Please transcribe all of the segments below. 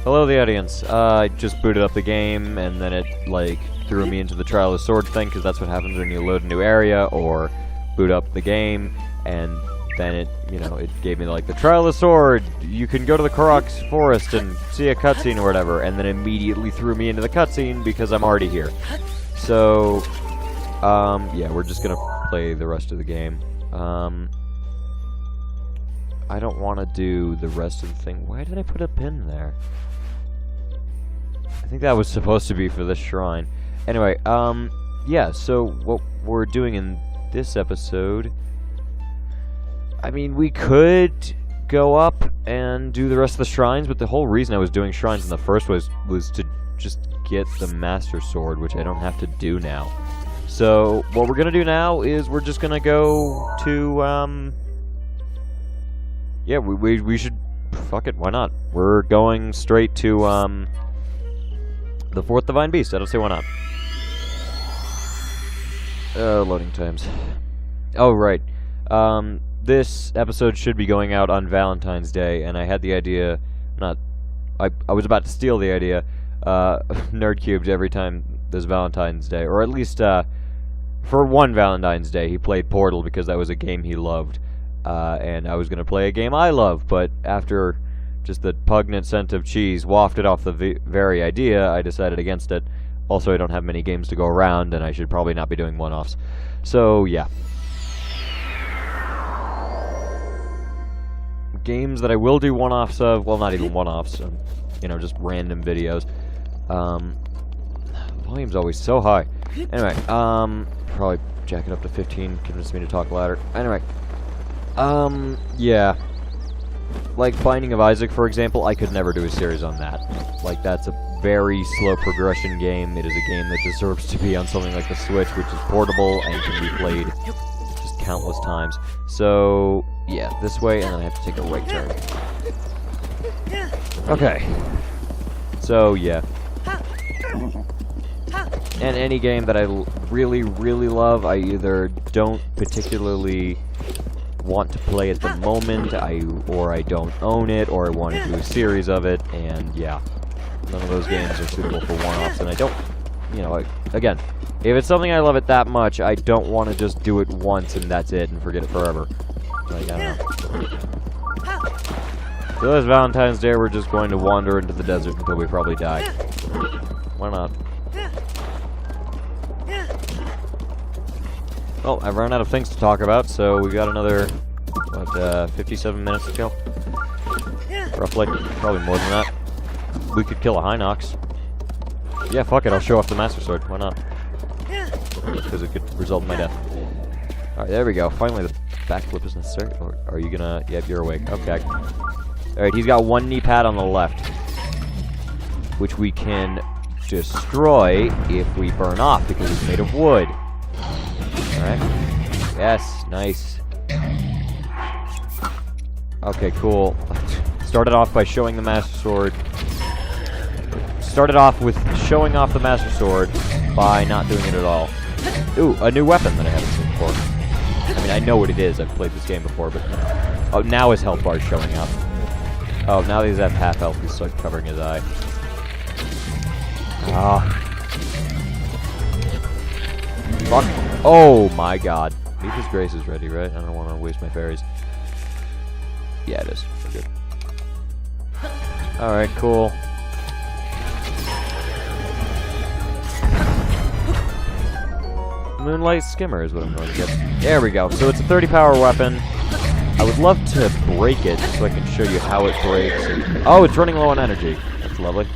Hello, the audience. I just booted up the game, and then it, like, threw me into the Trial of the Sword thing, because that's what happens when you load a new area, or boot up the game, and then it, you know, it gave me, like, the Trial of the Sword, you can go to the Korok's Forest and see a cutscene or whatever, and then immediately threw me into the cutscene, because I'm already here. So, yeah, we're just gonna play the rest of the game. I don't want to do the rest of the thing. Why did I put a pin there? I think that was supposed to be for this shrine. Anyway, yeah, so what we're doing in this episode... I mean, we could go up and do the rest of the shrines, but the whole reason I was doing shrines in the first was to just get the Master Sword, which I don't have to do now. So, what we're gonna do now is we're just gonna go to, yeah, we should... Fuck it, why not? We're going straight to, the Fourth Divine Beast. I don't see why not. Loading times. Oh, right. This episode should be going out on Valentine's Day, and I had the idea... I was about to steal the idea, Nerd Cubed every time there's Valentine's Day. Or at least, for one Valentine's Day, he played Portal because that was a game he loved. And I was going to play a game I love, but after just the pungent scent of cheese wafted off the very idea, I decided against it. Also, I don't have many games to go around, and I should probably not be doing one-offs. So, yeah. Games that I will do one-offs of, well, not even one-offs, you know, just random videos. Volume's always so high. Anyway, probably jack it up to 15, convince me to talk louder. Anyway, yeah. Like Binding of Isaac, for example, I could never do a series on that. Like, that's a very slow progression game. It is a game that deserves to be on something like the Switch, which is portable and can be played just countless times. So, yeah, this way, and then I have to take a right turn. Okay. So, yeah. And any game that I really, really love, I either don't particularly want to play at the moment, or I don't own it, or I want to do a series of it, and yeah. None of those games are suitable for one-offs, and I don't, you know, again, if it's something I love it that much, I don't want to just do it once and that's it, and forget it forever. Like, I don't know. So this Valentine's Day, we're just going to wander into the desert until we probably die. Why not? Well, I've run out of things to talk about, so we got another, what, 57 minutes to kill? Roughly. Probably more than that. We could kill a Hinox. Yeah, fuck it, I'll show off the Master Sword. Why not? Because it could result in my death. Alright, there we go. Finally, the backflip is necessary. Or are you gonna... Yep, you're awake. Okay. Alright, he's got one knee pad on the left, which we can destroy if we burn off, because it's made of wood. Alright. Yes, nice. Okay, cool. Started off by showing the Master Sword. Started off with showing off the Master Sword by not doing it at all. Ooh, a new weapon that I haven't seen before. I mean, I know what it is. I've played this game before, but... Oh, now his health bar is showing up. Oh, now he's at half health. He's like covering his eye. Ah. Fuck. Oh my god. Meepha's Grace is ready, right? I don't want to waste my fairies. Yeah, it is. We're good. Alright, cool. Moonlight Skimmer is what I'm going to get. There we go. So it's a 30 power weapon. I would love to break it so I can show you how it breaks. And oh, it's running low on energy. That's lovely.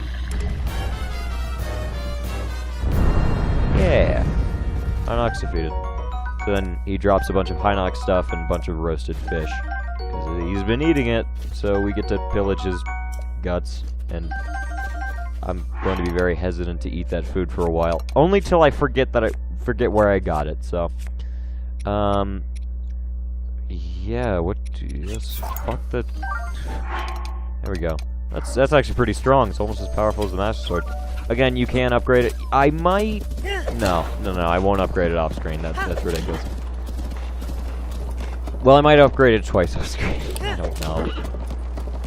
Yeah. Hinox defeated. So then he drops a bunch of Hinox stuff and a bunch of roasted fish. Because he's been eating it, so we get to pillage his guts. And I'm going to be very hesitant to eat that food for a while. Only till I forget where I got it, so. Yeah, what do you... Let's fuck the... There we go. That's actually pretty strong. It's almost as powerful as the Master Sword. Again, you can upgrade it. I might... No, I won't upgrade it off screen. That's ridiculous. Well, I might upgrade it twice off screen. I don't know.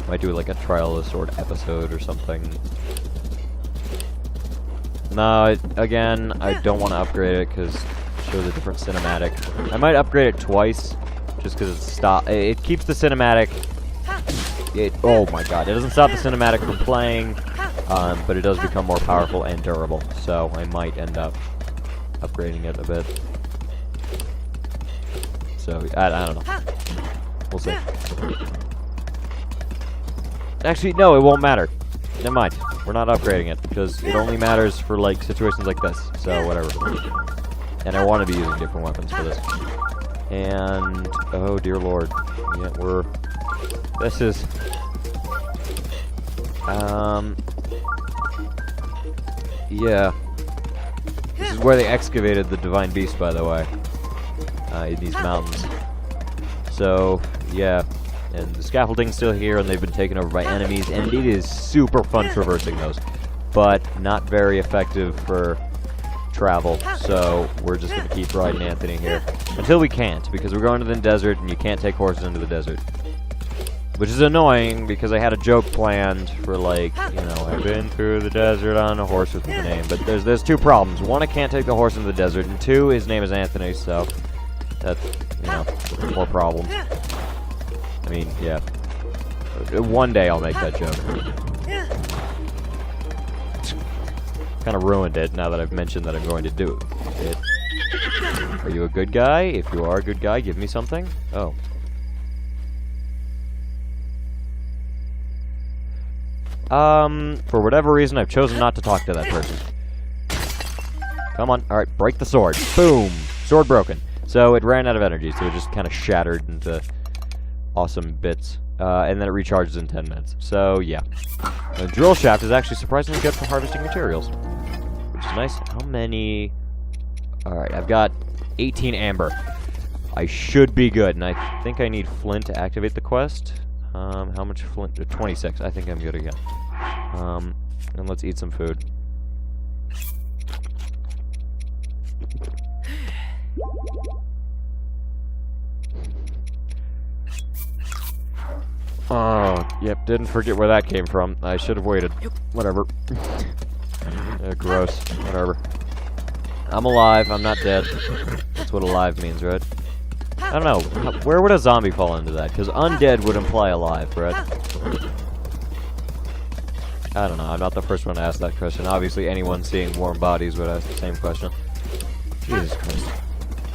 Might do like a Trial of the Sword episode or something. No, again, I don't want to upgrade it because it shows a different cinematic. I might upgrade it twice, just because it keeps the cinematic. Oh my god, it doesn't stop the cinematic from playing, but it does become more powerful and durable. So I might end up upgrading it a bit. So I don't know. We'll see. Actually, no, it won't matter. Never mind. We're not upgrading it, because it only matters for, like, situations like this. So, whatever. And I want to be using different weapons for this. And, oh dear lord. Yeah, this is... yeah. This is where they excavated the Divine Beast, by the way. In these mountains. So, yeah. And the scaffolding's still here, and they've been taken over by enemies, and it is super fun traversing those, but not very effective for travel, so we're just going to keep riding Anthony here. Until we can't, because we're going to the desert, and you can't take horses into the desert. Which is annoying, because I had a joke planned for, like, you know, I've been through the desert on a horse with the name, but there's two problems. One, I can't take the horse into the desert, and two, his name is Anthony, so that's, you know, more problems. I mean, yeah. One day I'll make that joke. Kind of ruined it now that I've mentioned that I'm going to do it. Are you a good guy? If you are a good guy, give me something. Oh. For whatever reason, I've chosen not to talk to that person. Come on. Alright, break the sword. Boom! Sword broken. So it ran out of energy, so it just kind of shattered into awesome bits. And then it recharges in 10 minutes. So, yeah. The drill shaft is actually surprisingly good for harvesting materials, which is nice. How many... Alright, I've got 18 amber. I should be good, and I think I need flint to activate the quest. How much flint? 26. I think I'm good again. And let's eat some food. Oh, yep, didn't forget where that came from. I should have waited. Whatever. Gross. Whatever. I'm alive. I'm not dead. That's what alive means, right? I don't know. Where would a zombie fall into that? Because undead would imply alive, right? I don't know. I'm not the first one to ask that question. Obviously, anyone seeing warm bodies would ask the same question. Jesus Christ.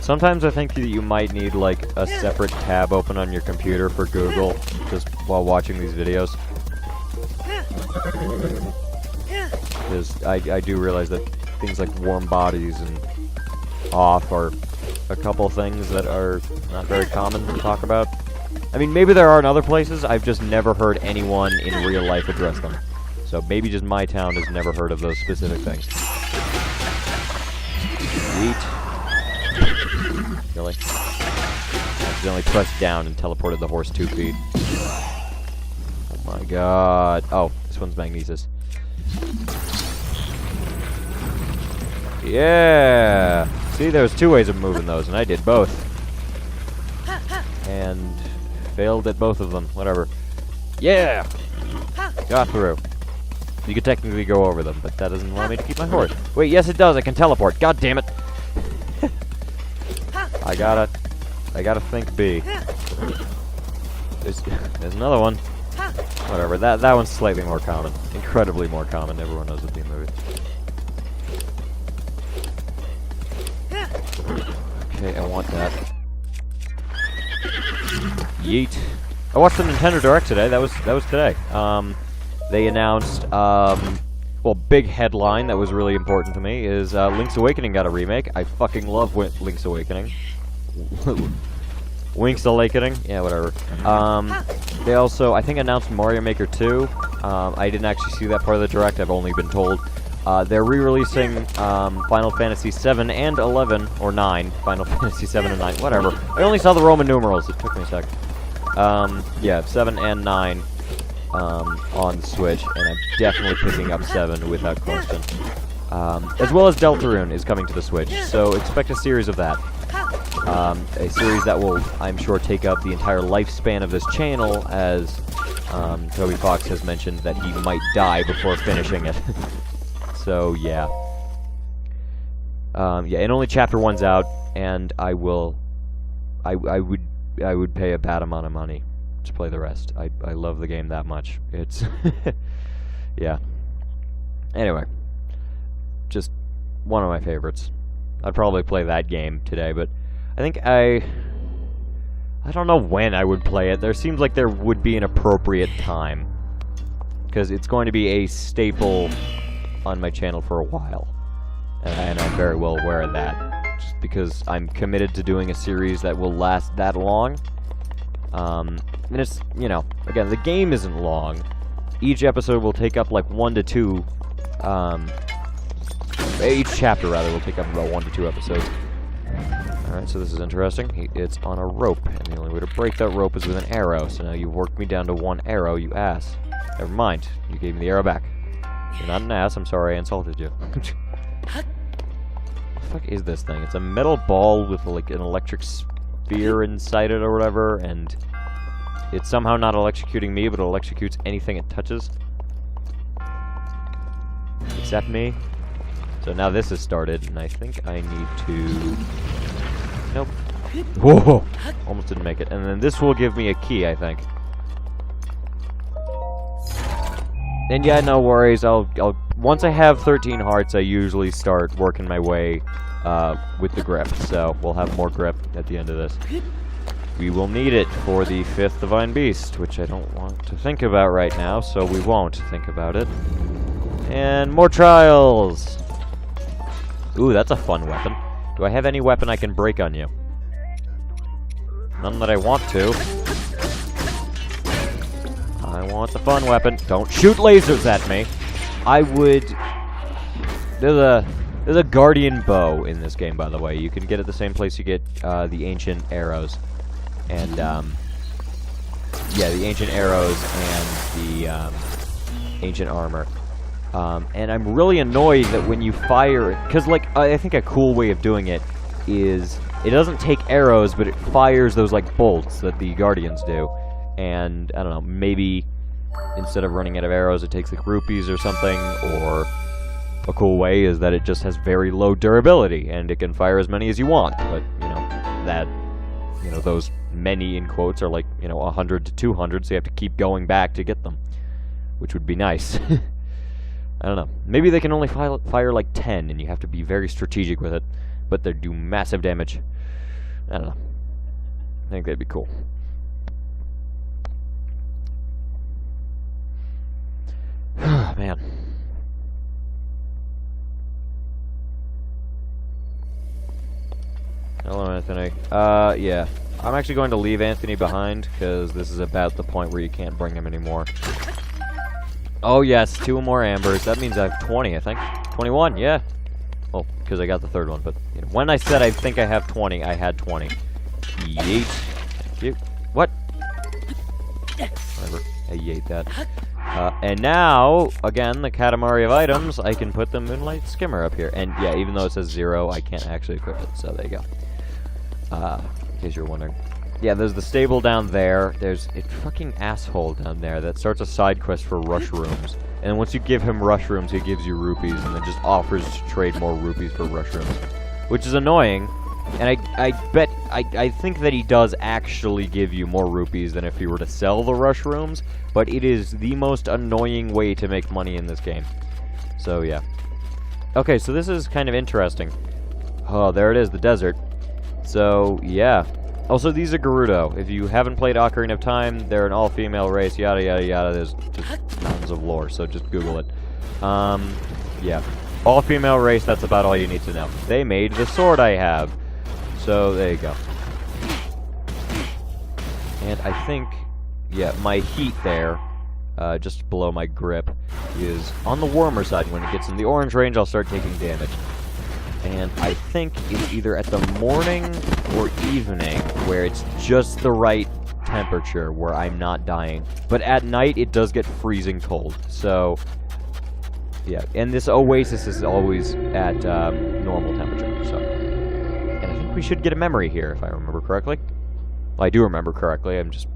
Sometimes I think that you might need, like, a separate tab open on your computer for Google, just while watching these videos. Because I do realize that things like warm bodies and off are a couple things that are not very common to talk about. I mean, maybe there are in other places, I've just never heard anyone in real life address them. So maybe just my town has never heard of those specific things. Yeet. Really? I accidentally pressed down and teleported the horse 2 feet. Oh my god. Oh, this one's magnesis. Yeah! See, there's 2 ways of moving those, and I did both. And failed at both of them. Whatever. Yeah! Got through. You could technically go over them, but that doesn't allow me to keep my horse. Wait, yes it does, I can teleport. God damn it! I gotta think B. There's another one. Whatever, that one's slightly more common. Incredibly more common, everyone knows the theme movie. Okay, I want that. Yeet. I watched the Nintendo Direct today, that was today. They announced, well, big headline that was really important to me is Link's Awakening got a remake. I fucking love Link's Awakening. Wink's Awakening? Yeah, whatever. They also, I think, announced Mario Maker 2. I didn't actually see that part of the Direct, I've only been told. They're re-releasing Final Fantasy 7 and 11, or 9. Final Fantasy 7 and 9, whatever. I only saw the Roman numerals, it took me a sec. Yeah, 7 and 9. On the Switch, and I'm definitely picking up 7 without question. As well as Deltarune is coming to the Switch, so expect a series of that. A series that will, I'm sure, take up the entire lifespan of this channel, as Toby Fox has mentioned that he might die before finishing it. So, yeah. Yeah, and only Chapter 1's out, and I would pay a bad amount of money to play the rest. I love the game that much. It's... yeah. Anyway. Just one of my favorites. I'd probably play that game today, but I think I don't know when I would play it. There seems like there would be an appropriate time, because it's going to be a staple on my channel for a while, and I'm very well aware of that, just because I'm committed to doing a series that will last that long. And it's, you know, again, the game isn't long. Each episode will take up like 1 to 2, each chapter, rather, will take up about 1 to 2 episodes. Alright, so this is interesting. It's on a rope, and the only way to break that rope is with an arrow. So now you've worked me down to 1 arrow, you ass. Never mind, you gave me the arrow back. You're not an ass, I'm sorry I insulted you. What the fuck is this thing? It's a metal ball with, like, an electric sphere inside it or whatever, and it's somehow not electrocuting me, but it electrocutes anything it touches. Except me. So now this has started, and I think I need to... Nope. Whoa! Almost didn't make it. And then this will give me a key, I think. And yeah, no worries. I'll once I have 13 hearts, I usually start working my way with the grip. So we'll have more grip at the end of this. We will need it for the 5th Divine Beast, which I don't want to think about right now, so we won't think about it. And more trials! Ooh, that's a fun weapon. Do I have any weapon I can break on you? None that I want to. I want the fun weapon. Don't shoot lasers at me. I would... There's a guardian bow in this game, by the way. You can get it the same place you get the ancient arrows. And, yeah, the ancient arrows and the ancient armor. And I'm really annoyed that when you fire it, because, like, I think a cool way of doing it is, it doesn't take arrows, but it fires those, like, bolts that the Guardians do. And, I don't know, maybe instead of running out of arrows, it takes, like, rupees or something, or a cool way is that it just has very low durability, and it can fire as many as you want. But, you know, that, you know, those many, in quotes, are, like, you know, 100 to 200, so you have to keep going back to get them, which would be nice. I don't know. Maybe they can only fire like 10, and you have to be very strategic with it, but they do massive damage. I don't know. I think that'd be cool. Man. Hello, Anthony. Yeah. I'm actually going to leave Anthony behind, because this is about the point where you can't bring him anymore. Oh, yes, 2 more ambers. That means I have 20, I think. 21, yeah. Oh, because I got the 3rd one, but you know, when I said I think I have 20, I had 20. Yeet. Thank you. What? Whatever. I yeet that. And now, again, the Katamari of items, I can put the Moonlight Skimmer up here. And yeah, even though it says 0, I can't actually equip it, so there you go. In case you're wondering. Yeah, there's the stable down there. There's a fucking asshole down there that starts a side quest for rush rooms. And once you give him rush rooms, he gives you rupees, and then just offers to trade more rupees for rush rooms. Which is annoying. And I think that he does actually give you more rupees than if he were to sell the rush rooms, but it is the most annoying way to make money in this game. So, yeah. Okay, so this is kind of interesting. Oh, there it is, the desert. So, yeah. Also, these are Gerudo. If you haven't played Ocarina of Time, they're an all-female race, yada yada yada. There's just mountains of lore, so just Google it. Yeah. All-female race, that's about all you need to know. They made the sword I have. So, there you go. And I think, yeah, my heat there, just below my grip, is on the warmer side. When it gets in the orange range, I'll start taking damage. And I think it's either at the morning or evening where it's just the right temperature where I'm not dying. But at night, it does get freezing cold. So, yeah. And this oasis is always at normal temperature. So, and I think think we should get a memory here, if I remember correctly. Well, I do remember correctly. I'm just,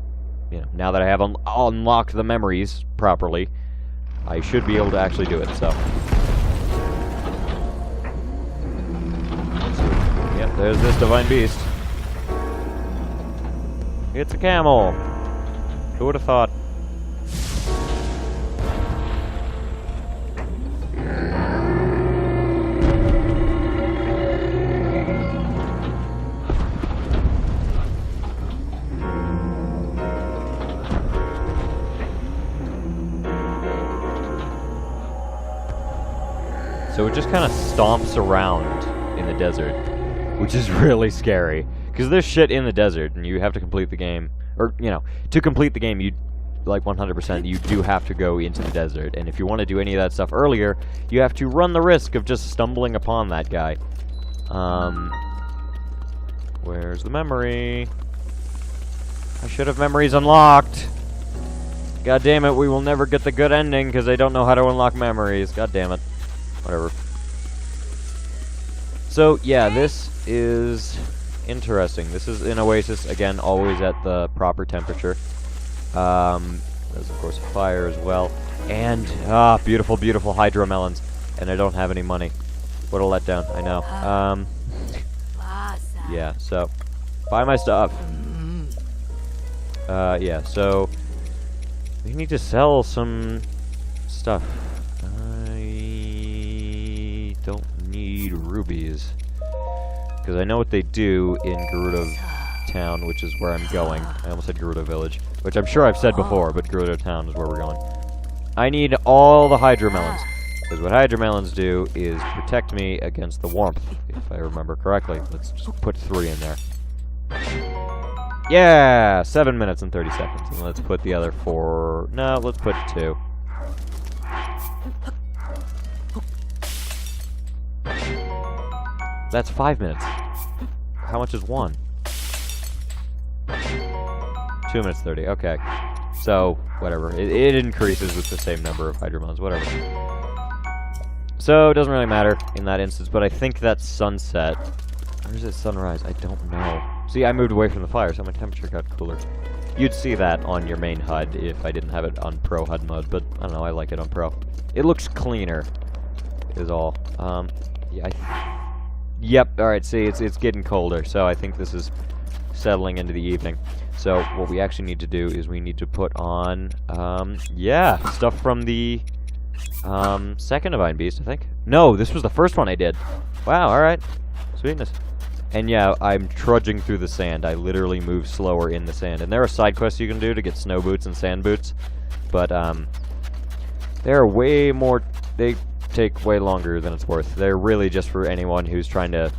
you know, now that I have unlocked the memories properly, I should be able to actually do it, so. Yep, there's this divine beast. It's a camel. Who would have thought? So it just kind of stomps around in the desert, which is really scary. Because there's shit in the desert, and you have to complete the game. Or, you know, to complete the game, you, like 100%, you do have to go into the desert. And if you want to do any of that stuff earlier, you have to run the risk of just stumbling upon that guy. Where's the memory? I should have memories unlocked. God damn it, we will never get the good ending because I don't know how to unlock memories. God damn it. Whatever. So, yeah, this is interesting. This is an oasis, again, always at the proper temperature. There's, of course, a fire as well. And, beautiful, beautiful hydromelons. And I don't have any money. What a letdown, I know. Yeah, so, buy my stuff. Yeah, so, we need to sell some stuff. I don't need rubies. Because I know what they do in Gerudo Town, which is where I'm going. I almost said Gerudo Village, which I'm sure I've said before, but Gerudo Town is where we're going. I need all the hydromelons. Because what hydromelons do is protect me against the warmth, if I remember correctly. Let's just put 3 in there. Yeah! 7 minutes and 30 seconds. And let's put the other 4... No, let's put 2. That's 5 minutes. How much is 1? 2 minutes 30, okay. So, whatever. It increases with the same number of hydromelons, whatever. So, it doesn't really matter in that instance, but I think that's sunset. Or is it sunrise? I don't know. See, I moved away from the fire, so my temperature got cooler. You'd see that on your main HUD if I didn't have it on Pro HUD mode, but I don't know, I like it on Pro. It looks cleaner, is all. Yeah, yep, alright, see, it's getting colder, so I think this is settling into the evening. So, what we actually need to do is we need to put on, yeah, stuff from the, second Divine Beast, I think. No, this was the first one I did. Wow, alright. Sweetness. And yeah, I'm trudging through the sand. I literally move slower in the sand. And there are side quests you can do to get snow boots and sand boots. But, they're way more... They take way longer than it's worth. They're really just for anyone who's trying to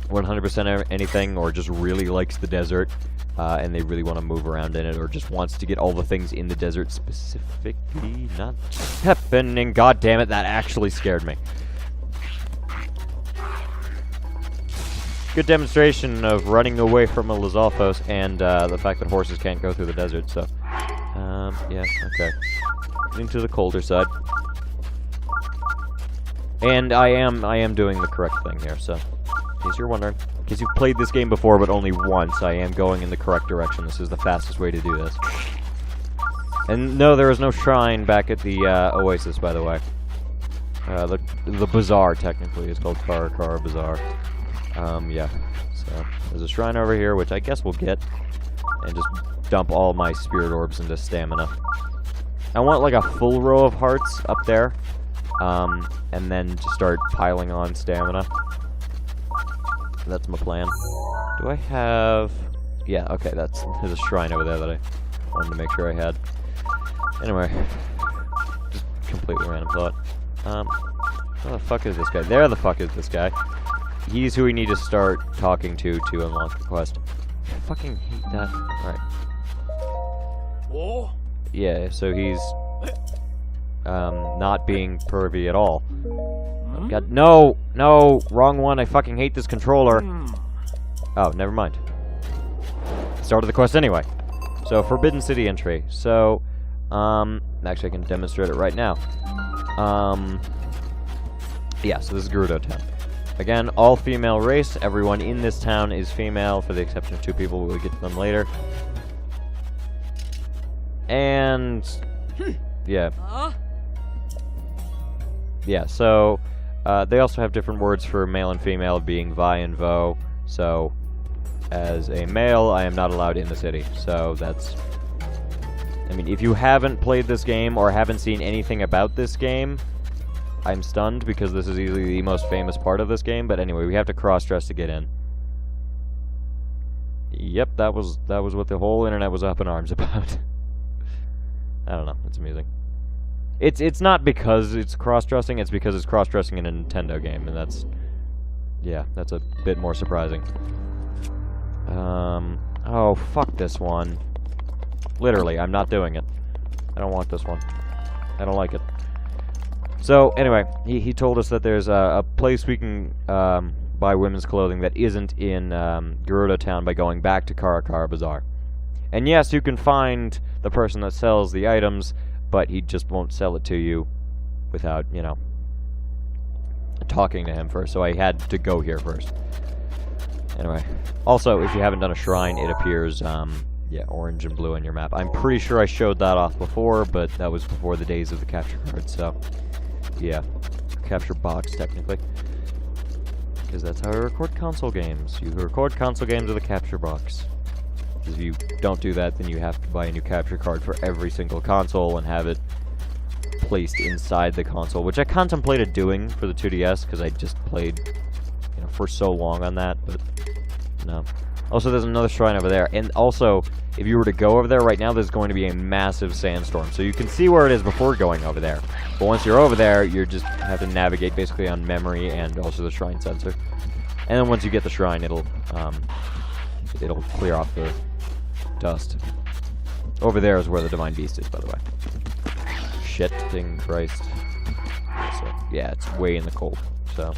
100% anything or just really likes the desert. And they really want to move around in it, or just wants to get all the things in the desert specifically not happening. God damn it, that actually scared me. Good demonstration of running away from a Lizalfos and the fact that horses can't go through the desert, so... yeah, okay. Getting to the colder side. And I am doing the correct thing here, so... In case you're wondering. In case you've played this game before, but only once, I am going in the correct direction. This is the fastest way to do this. And no, there is no shrine back at the Oasis, by the way. The bazaar, technically, is called Karakara Bazaar. Yeah. So, there's a shrine over here, which I guess we'll get. And just dump all my spirit orbs into stamina. I want, like, a full row of hearts up there. And then just start piling on stamina. That's my plan. Do I have... Yeah, okay, there's a shrine over there that I wanted to make sure I had. Anyway. Just completely random thought. Where the fuck is this guy? There the fuck is this guy. He's who we need to start talking to unlock the quest. I fucking hate that. Alright. Oh? Yeah, so he's... not being pervy at all. God, no! No! Wrong one, I fucking hate this controller. Oh, never mind. Started the quest anyway. So, Forbidden City entry. So, actually I can demonstrate it right now. Yeah, so this is Gerudo Town. Again, all female race. Everyone in this town is female, for the exception of 2 people. We'll get to them later. And yeah. Yeah, so they also have different words for male and female, being vi and vo. So as a male, I am not allowed in the city. So that's... I mean, if you haven't played this game or haven't seen anything about this game, I'm stunned, because this is easily the most famous part of this game. But anyway, we have to cross-dress to get in. Yep, that was what the whole internet was up in arms about. I don't know, it's amusing. It's not because it's cross-dressing, it's because it's cross-dressing in a Nintendo game, and that's... yeah, that's a bit more surprising. Oh, fuck this one. Literally, I'm not doing it. I don't want this one. I don't like it. So, anyway, he told us that there's a place we can buy women's clothing that isn't in Gerudo Town by going back to Karakara Bazaar. And yes, you can find the person that sells the items, but he just won't sell it to you without, you know, talking to him first. So I had to go here first. Anyway, also, if you haven't done a shrine, it appears, yeah, orange and blue on your map. I'm pretty sure I showed that off before, but that was before the days of the capture card, so... yeah. Capture box, technically. Because that's how I record console games. You record console games with a capture box. Because if you don't do that, then you have to buy a new capture card for every single console and have it placed inside the console, which I contemplated doing for the 2DS, because I just played, you know, for so long on that, but no. Also, there's another shrine over there, and also, if you were to go over there right now, there's going to be a massive sandstorm, so you can see where it is before going over there. But once you're over there, you just have to navigate basically on memory and also the shrine sensor. And then once you get the shrine, it'll clear off the dust. Over there is where the Divine Beast is, by the way. Shitting Christ. So, yeah, it's way in the cold, so...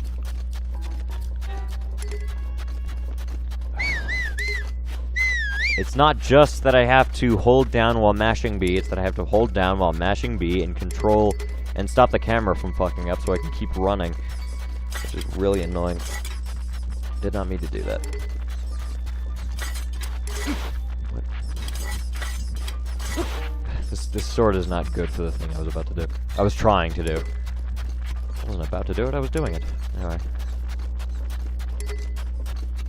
It's not just that I have to hold down while mashing B, it's that I have to hold down while mashing B and control and stop the camera from fucking up so I can keep running. Which is really annoying. Did not mean to do that. What? This sword is not good for the thing I was about to do. I was trying to do. I wasn't about to do it, I was doing it. Anyway.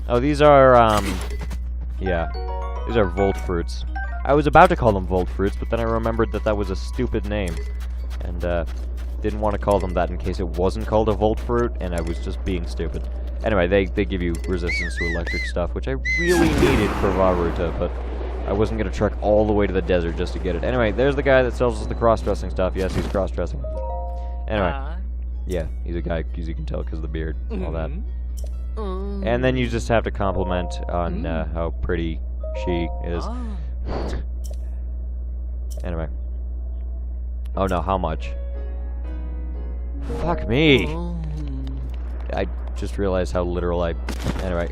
Oh, these are, yeah. These are Volt Fruits. I was about to call them Volt Fruits, but then I remembered that that was a stupid name. And, didn't want to call them that in case it wasn't called a Volt Fruit, and I was just being stupid. Anyway, they give you resistance to electric stuff, which I really needed for Varuta, but I wasn't going to trek all the way to the desert just to get it. Anyway, there's the guy that sells us the cross-dressing stuff. Yes, he's cross-dressing. Anyway. Yeah, he's a guy, as you can tell, because of the beard and all that. And then you just have to compliment on how pretty she is. Anyway. Oh no, how much? Fuck me! I just realized how literal I... Anyway,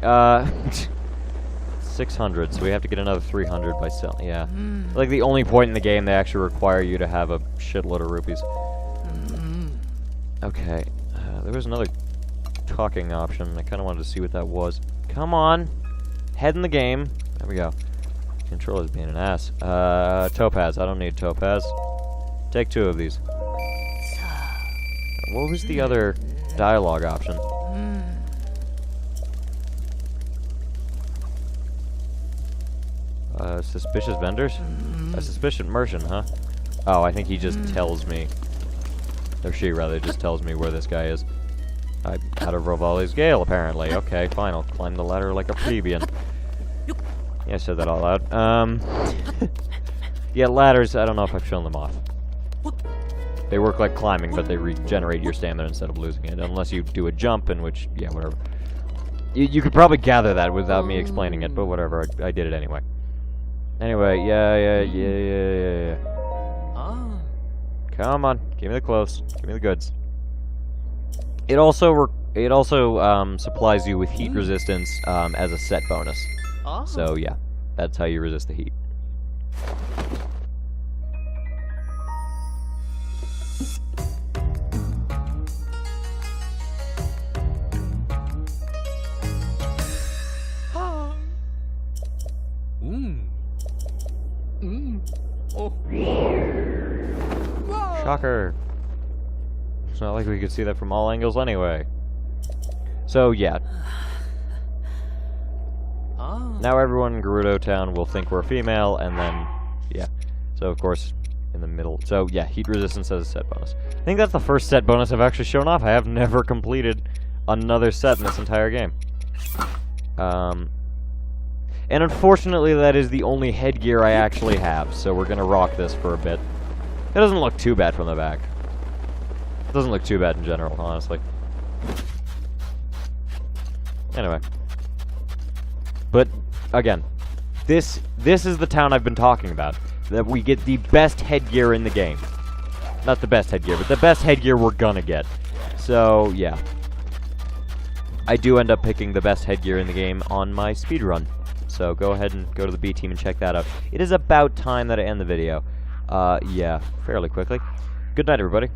600, so we have to get another 300 by selling, yeah. Like, the only point in the game they actually require you to have a shitload of rupees. Okay, there was another talking option. I kind of wanted to see what that was. Come on! Head in the game. There we go. Controller's being an ass. Topaz. I don't need Topaz. Take 2 of these. What was the other dialogue option? Suspicious vendors? A suspicious merchant, huh? Oh, I think he just tells me. Or she, rather, just tells me where this guy is. I'm out of Rovali's Gale, apparently. Okay, fine. I'll climb the ladder like a plebeian. Yeah, I said that all loud. Yeah, ladders, I don't know if I've shown them off. They work like climbing, but they regenerate your stamina instead of losing it. Unless you do a jump, in which, yeah, whatever. You could probably gather that without me explaining it, but whatever, I did it anyway. Anyway, yeah. Come on, give me the clothes, give me the goods. It also supplies you with heat resistance as a set bonus. So yeah, that's how you resist the heat. Oh. Shocker. It's not like we could see that from all angles anyway. So, yeah. Now everyone in Gerudo Town will think we're female, and then, yeah. So, of course, in the middle. So, yeah, heat resistance as a set bonus. I think that's the first set bonus I've actually shown off. I have never completed another set in this entire game. And unfortunately, that is the only headgear I actually have, so we're gonna rock this for a bit. It doesn't look too bad from the back. It doesn't look too bad in general, honestly. Anyway. But, again, this is the town I've been talking about. That we get the best headgear in the game. Not the best headgear, but the best headgear we're gonna get. So, yeah. I do end up picking the best headgear in the game on my speedrun. So go ahead and go to the B team and check that out. It is about time that I end the video. Yeah, fairly quickly. Good night, everybody.